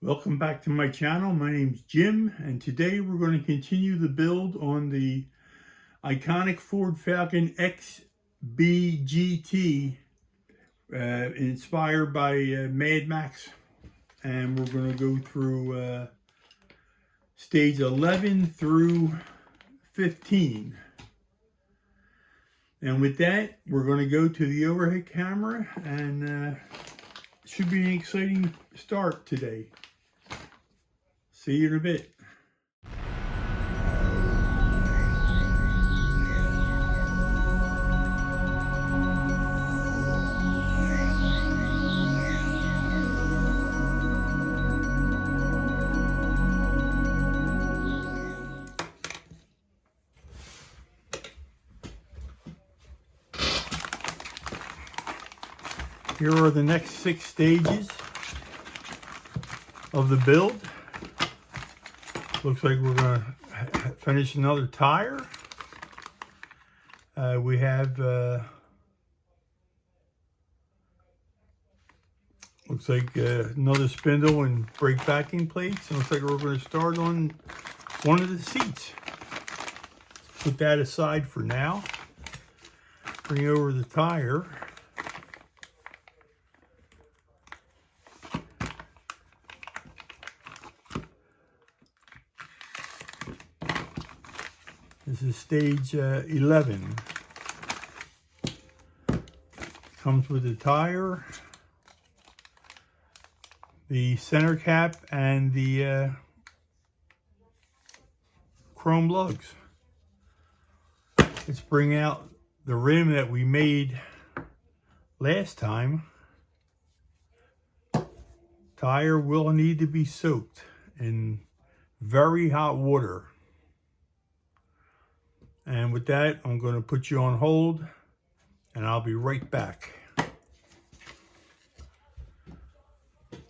Welcome back to my channel. My name's Jim, and today we're going to continue the build on the iconic Ford Falcon XB GT, inspired by Mad Max. And we're going to go through stage 11 through 15. And with that, we're going to go to the overhead camera, and it should be an exciting start today. See you in a bit. Here are the next 6 stages of the build. Looks like we're going to finish another tire. We have, looks like another spindle and brake backing plates. And looks like we're going to start on one of the seats. Put that aside for now. Bring over the tire. This is stage 11. Comes with the tire, the center cap, and the chrome lugs. Let's bring out the rim that we made last time. Tire will need to be soaked in very hot water. And with that, I'm going to put you on hold, and I'll be right back.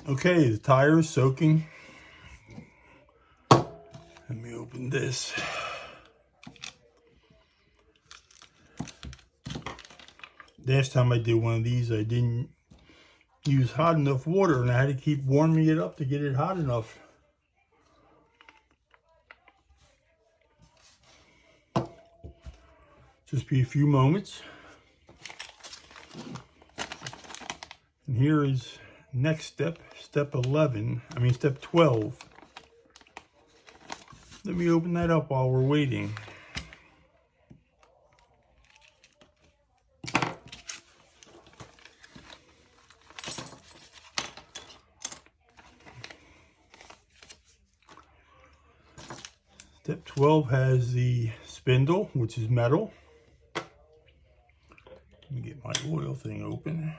Okay, the tire is soaking. Let me open this. Last time I did one of these, I didn't use hot enough water, and I had to keep warming it up to get it hot enough. Just be a few moments. And here is next step, step 12. Let me open that up while we're waiting. Step 12 has the spindle, which is metal. Let me get my oil thing open.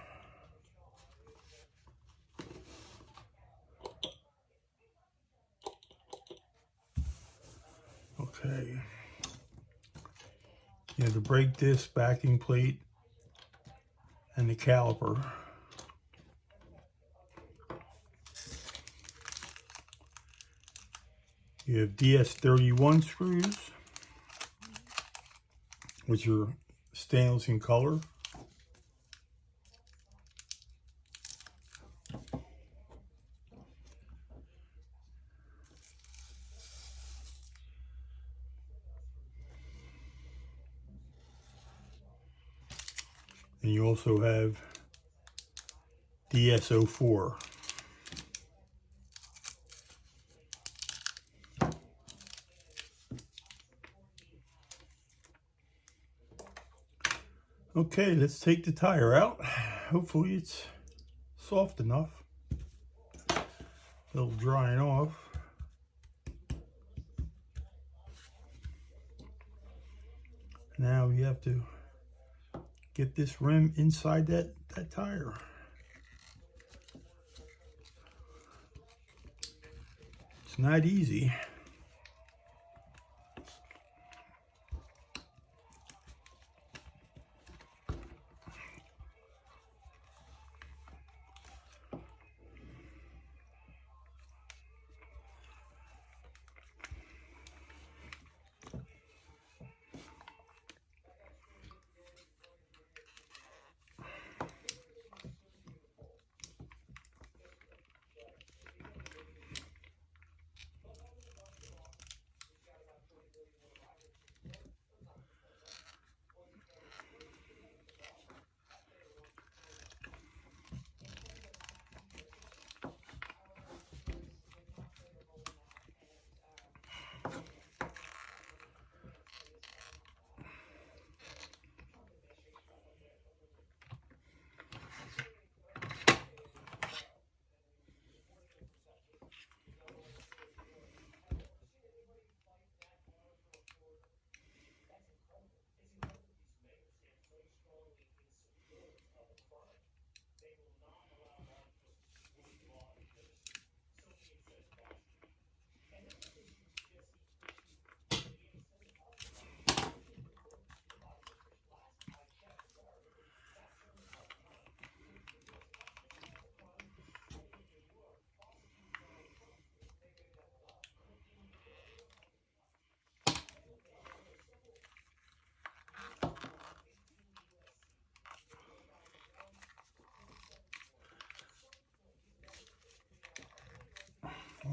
Okay. You have the brake disc, backing plate, and the caliper. You have DS31 screws, which are stainless in color. And you also have DS04. Okay, let's take the tire out. Hopefully it's soft enough. A little drying off. Now we have to get this rim inside that tire. It's not easy.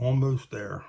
Almost there.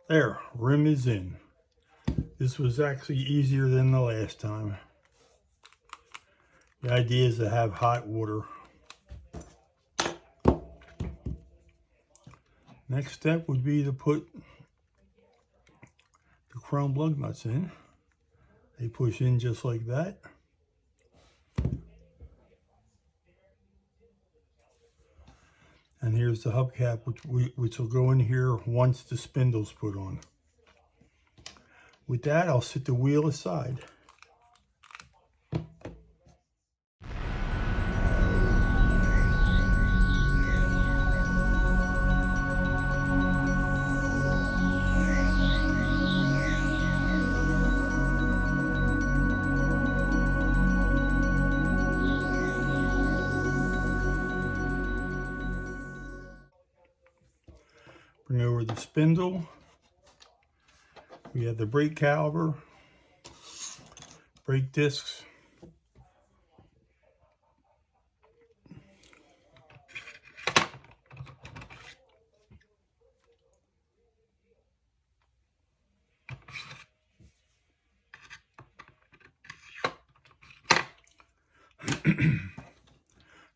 There, rim is in. This was actually easier than the last time. The idea is to have hot water. Next step would be to put the chrome lug nuts in. They push in just like that. And here's the hubcap, which will go in here once the spindle's put on. With that, I'll set the wheel aside. Bring over the spindle. We have the brake caliper, brake discs,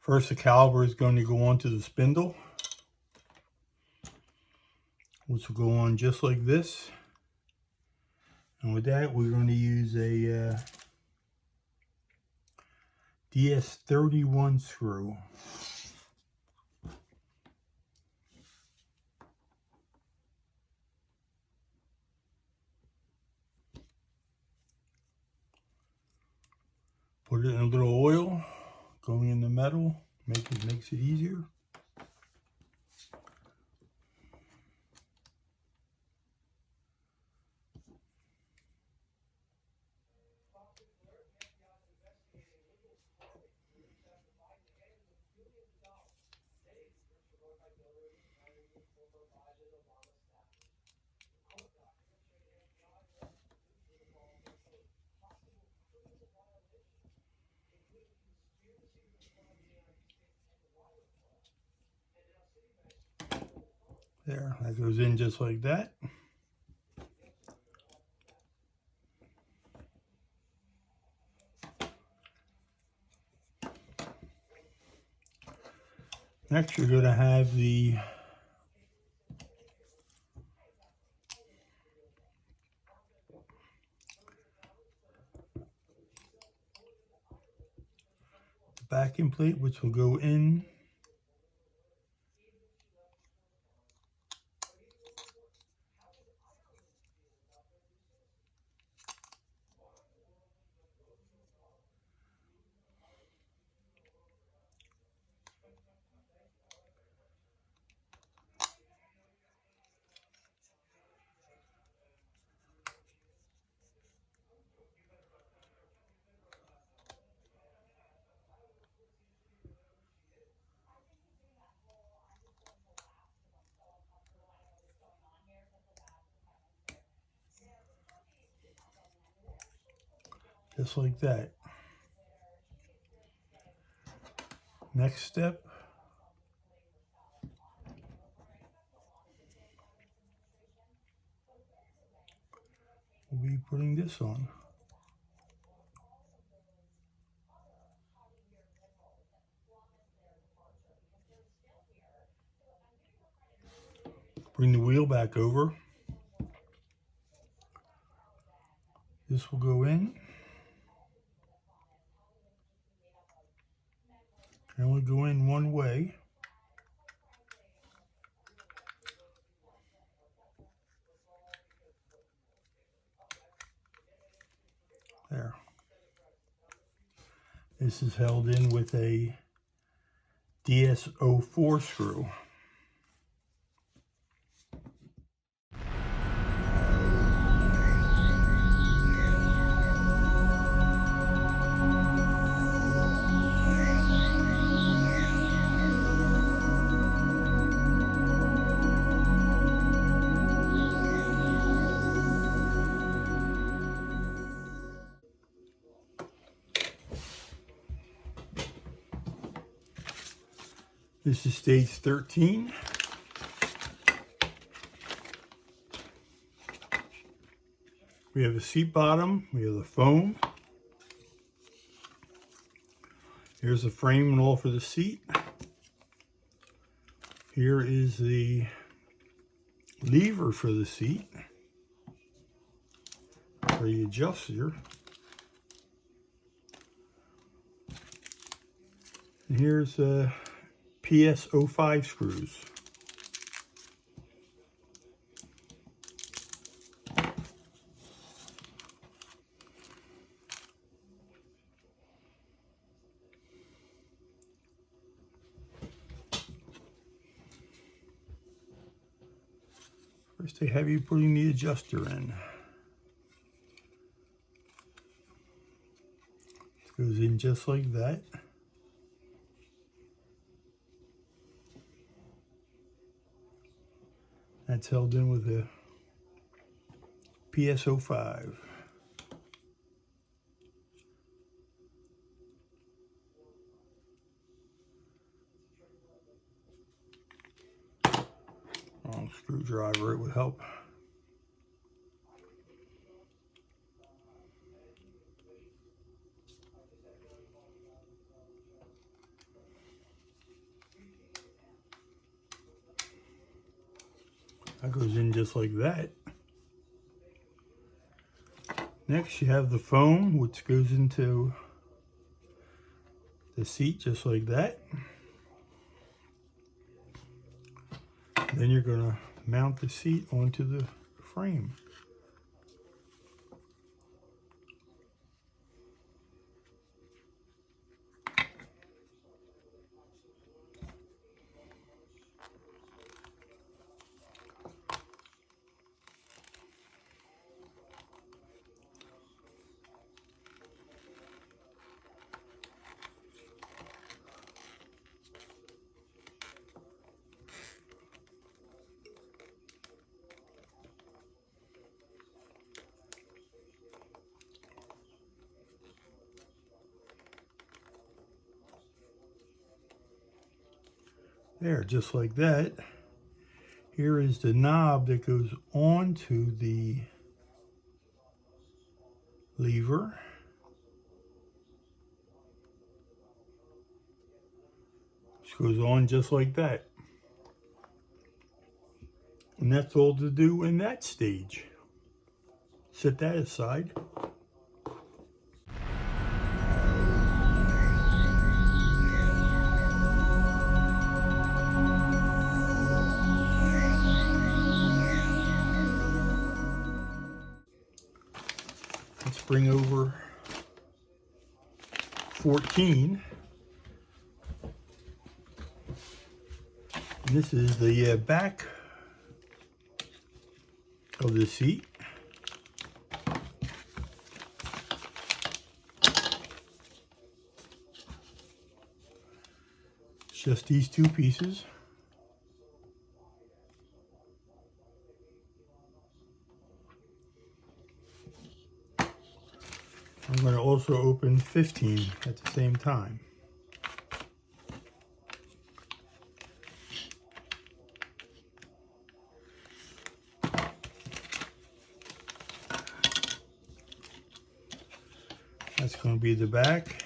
first the caliper is going to go onto the spindle, which will go on just like this. And with that, we're going to use a DS31 screw. Put it in a little oil, going in the metal, makes it easier. There, that goes in just like that. Next, you're going to have the backing plate, which will go in. Just like that. Next step, we'll be putting this on. Bring the wheel back over. This will go in. Can only go in one way. There. This is held in with a DS04 screw. This is stage 13. We have a seat bottom, we have the foam. Here's the frame and all for the seat. Here is the lever for the seat, for the adjuster. And here's PS05 screws. First they have you putting the adjuster in. It goes in just like that. That's held in with a PS05. Long screwdriver, it would help. That goes in just like that. Next you have the foam, which goes into the seat just like that. Then you're going to mount the seat onto the frame. There, just like that. Here is the knob that goes onto the lever. Which goes on just like that. And that's all to do in that stage. Set that aside. Let's bring over 14. And this is the back of the seat. It's just these two pieces. I'm going to also open 15 at the same time. That's going to be the back.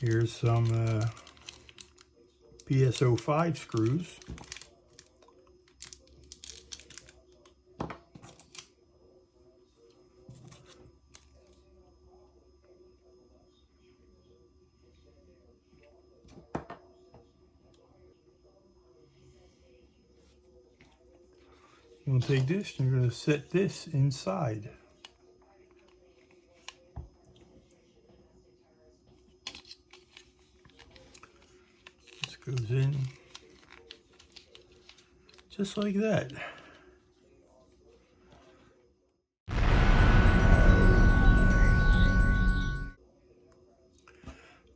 Here's some PS05 screws. You're going to take this and you're going to set this inside. Goes in just like that.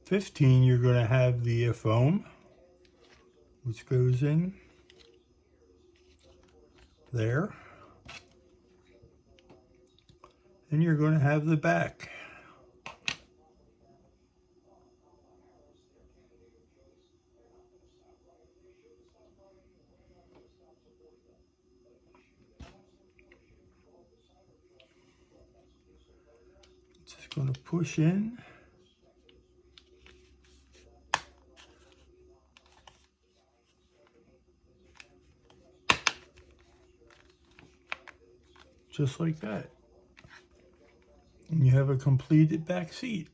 '15, you're going to have the foam, which goes in there. And you're going to have the back. Just going to push in. Just like that. And you have a completed back seat.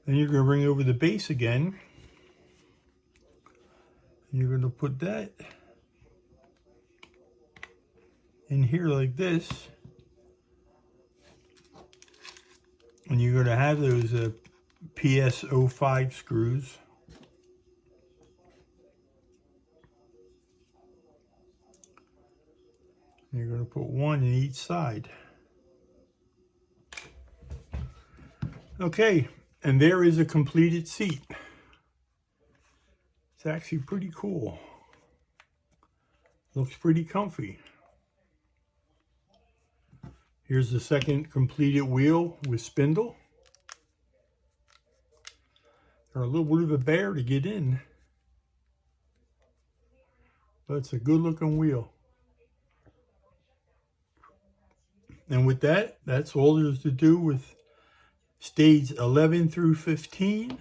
Then you're going to bring over the base again. And you're going to put that in here like this. And you're going to have those PS05 screws. You're going to put one in each side. Okay, and there is a completed seat. It's actually pretty cool. Looks pretty comfy. Here's the second completed wheel with spindle. They're a little bit of a bear to get in, but it's a good looking wheel. And with that, that's all there is to do with stage 11 through 15.